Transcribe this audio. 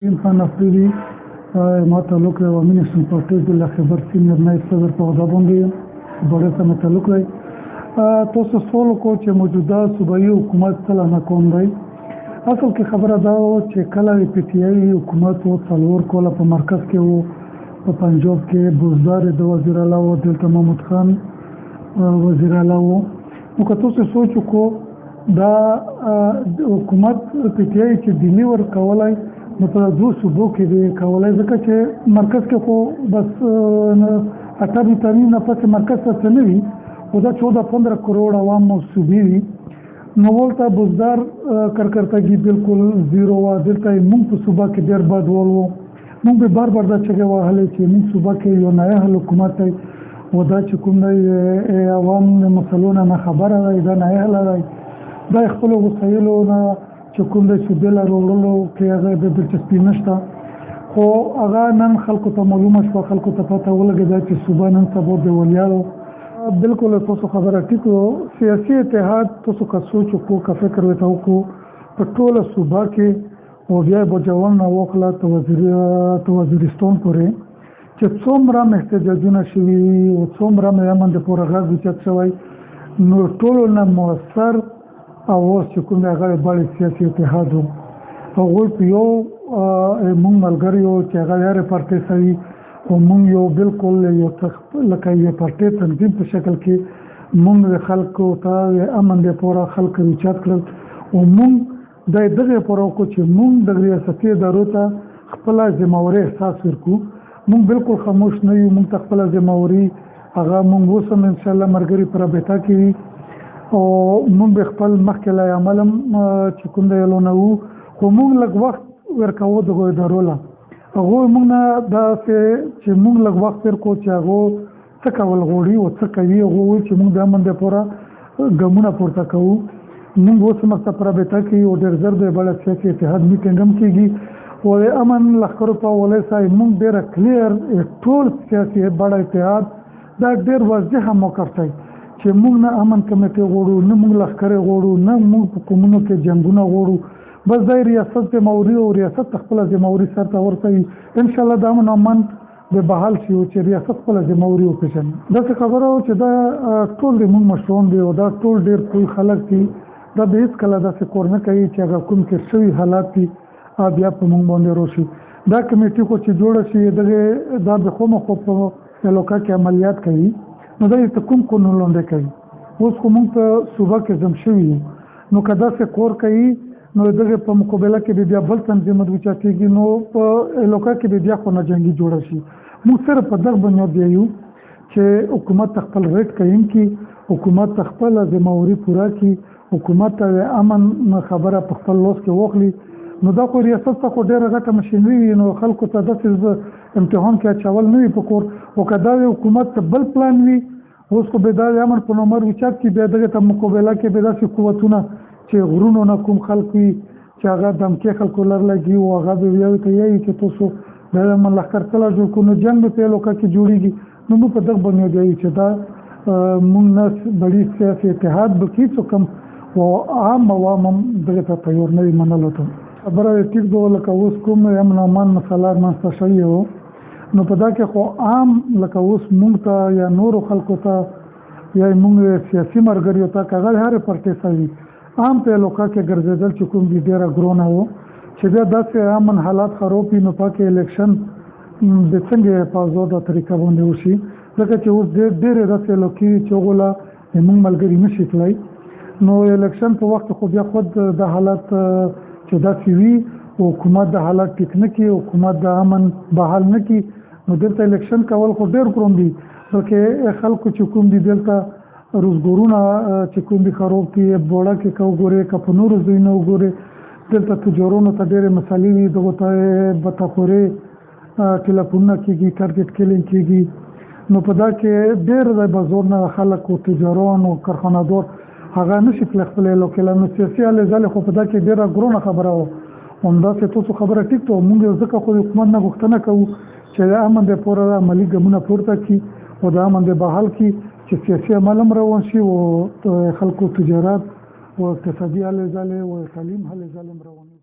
خان افریدي ما تعلق دی و مینیسټر پارټي د خبر سینیئر نایب صدر په عہده باندې بڑے سره تعلق دی. تاسو سوال کو چې موجوده صوبایي حکومت کله ناکام دی. اصل کې خبره دا و چې کله پی ټی آی حکومت و څلور کاله په مرکز کې و، په پنجاب کې بزدار د وزیر اعلی و دلته محمود خان وزیر اعلی و. نو که تاسو سوچ وکړو دا حکومت پی ټی آی چې دلی ورکولی نو په دوه صوبو کې دی کولی، ځکه چې مرکز کې خو بس 18 نه پس مرکز ته څه نه وي، خو دا 14-15 کروڑ عوام صوبې وي. نو ولته بزدار کارکرتګي بالکل زیرو وه. دلته موږ په صوبه کې ډېر بد ول وو. موږ به بار بار دا چغې وهلې چې موږ صوبه کې یو نایحل حکومت دی او دا چې کوم دی عوام د مسلو نه خبره دی، دا نایحل دی، دا خپلو وسایلو نه چې کوم دی صوبې له راوړلو کې هغه د دلچسپي نشته. خو هغه نن خلکو ته معلومه شوه، خلکو ته پته ولګېده چې صوبه نن سبا د ولیانو بالکل تاسو خبره ټیک و. سیاسي اتحاد تاسو که سوچ وکړو، که فکر ورته وکړو په ټوله صوبه کې او بیا به جوان نه وکړه ته وزیرستان پورې چې څومره احتجاجونه شوي او څومره امن دپاره غږ اوچت شوی، نو ټولو نه مؤثر اواز چې کوم دی هغه بړ سیاسي اتحاد و. هغوی په یو موږ ملګري وو چې هغه هرې پارټۍ سوي او موږ یو بالکل یو لکه یو پارټۍ تنظیم په شکل کې موږ خلکو ته امن دپاره خلک اوچت کړل او موږ د دغې لپاره وکړو چې موږ د ریاستي ادارو ته خپله ذمهواري احساس ورکړو. موږ بالکل خاموش نه یو، موږ ته خپله ذمهواري هغه موږ اوس هم انشاءالله ملګري په رابطه کې وي او موږ به خپل مخکې له عمل هم چې کوم دی یلونه وو، خو موږ لږ وخت ورکوو دغو ادارو له. هغوی موږ نه داسې چې موږ لږ وخت تېر کړو چې هغو څه کول غواړي او څه کوي. هغوی وایي چې موږ د امن دپاره ګامونه پورته کوو. موږ اوس هم ورته په رابطه کې او ډېر ژر د بل سیاسي اتحاد میټینګ هم کېږي او د امن لښکرو ته وویلی صاحب موږ ډېره کلیر ټول سیاسي بړ اتحاد دا ډېر واضح موقف دی چې موږ نه امن کمیټې غواړو، نه موږ لښکرې غواړو، نه موږ په قومونو کې جنګونه غواړو. بس دا ریاست ذمهواري او ریاست خپله ذمهواري سر ته ورسوي. انشاءالله د امن امان به بحال شي او چې ریاست خپله ذمهواري وپېژني. داسې خبره وه چې دا ټول د موږ مشران دي او دا ټول ډېر پوه خلک دي. دا به هېڅکله داسې کار نه کوي چې هغه کوم تېر شوي حالات دي بیا په موږ باندې راشي. دا کمیټې خو چې جوړه شي دغې دا به خامخا په علاقه کې عملیات کوي، نو دا یې ته کوم قانون لاندې کوي. اوس خو موږ په صوبه کې ځم شوي یو، نو که داسې کار کوي نو دغې په مقابله کې به بیا بل تنظیم اوچتېږي، نو په علاقه کې به بیا خونه جنګي جوړه شي. موږ صرف په دغه بنیاد یو چې حکومت ته خپل ریټ قایم کړي، حکومت ته خپله ذمهواري پوره کړي، حکومت ته امن خبره په خپل لاس کې واخلي. نو دا خو ریاست ته خو ډېره غټه مشینري وي، نو خلکو ته داسې امتحان کې اچول نه وي پکار. او که دا حکومت ته بل پلان وي، اوس خو به دا د امن په نامه اوچت کړي، بیا دغې ته مقابله کې به داسې قوتونه چې غرونو نه کوم خلک وي چې هغه دمکې خلکو لر لګي او هغه به بیا ورته وایي چې تاسو د امن لښکر کله جوړ کړو، نو جنګ به په علاقه کې جوړېږي. نو موږ په دغه بنیاد وایو چې دا موږ نه بړي سیاسي اتحاد به هېڅوک هم او عام عوام هم دغې ته تیار نه وي منلو ته. خبره یې ټیک ده، لکه اوس کوم امن امان مسله منځته شوې وه، نو په دا کې خو عام لکه اوس موږ ته یا نورو خلکو ته یا موږ سیاسي ملګریو ته که هغه هرې پارټۍ سوي عام په علاقه کې ګرځېدل چې کوم دي ډېره ګرانه وه چې بیا داسې امن حالات خراب وي، نو پکې الیکشن د څنګه په ازاده طریقه باندې وشي. ځکه چې اوس ډېرې داسې علاقې وي چې هغو له موږ ملګري نه شي تللی. نو الیکشن په وخت خو بیا خود د حالات چې داسې وي او حکومت د حالات ټیک نه کړي، حکومت د امن بحال نه کړي، نو دلته الیکشن کول خو ډېر ګران دي. بلکې خلکو چې کوم دي دلته روزګارونه چې کوم دي خراب دي، بوړه کې که وګورې که په نورو ځایونو وګورې دلته تجارانو ته ډېرې مسالې وي، دغو ته بتخورې ټلیفونونه کېږي، ټارګېټ کیلینګ کېږي. نو په دا کې ډېر د بازار نه خلک او تجاران او کارخانهدار هغه نه شي تللی خپلې علاقې له. نو سیاسي هلې ځلې خو په دا کې ډېره ګرانه خبره وه. همداسې تاسو خبره ټیک ده، موږ ځکه خو د حکومت نه غوښتنه کوو چې د امن دپاره عملي ګامونه پورته کړي او د امن د بحال کړي چې سیاسي عمل هم روان شي او خلکو تجارت او اقتصادي هلې ځلې او تعلیم هلې ځلې هم روانې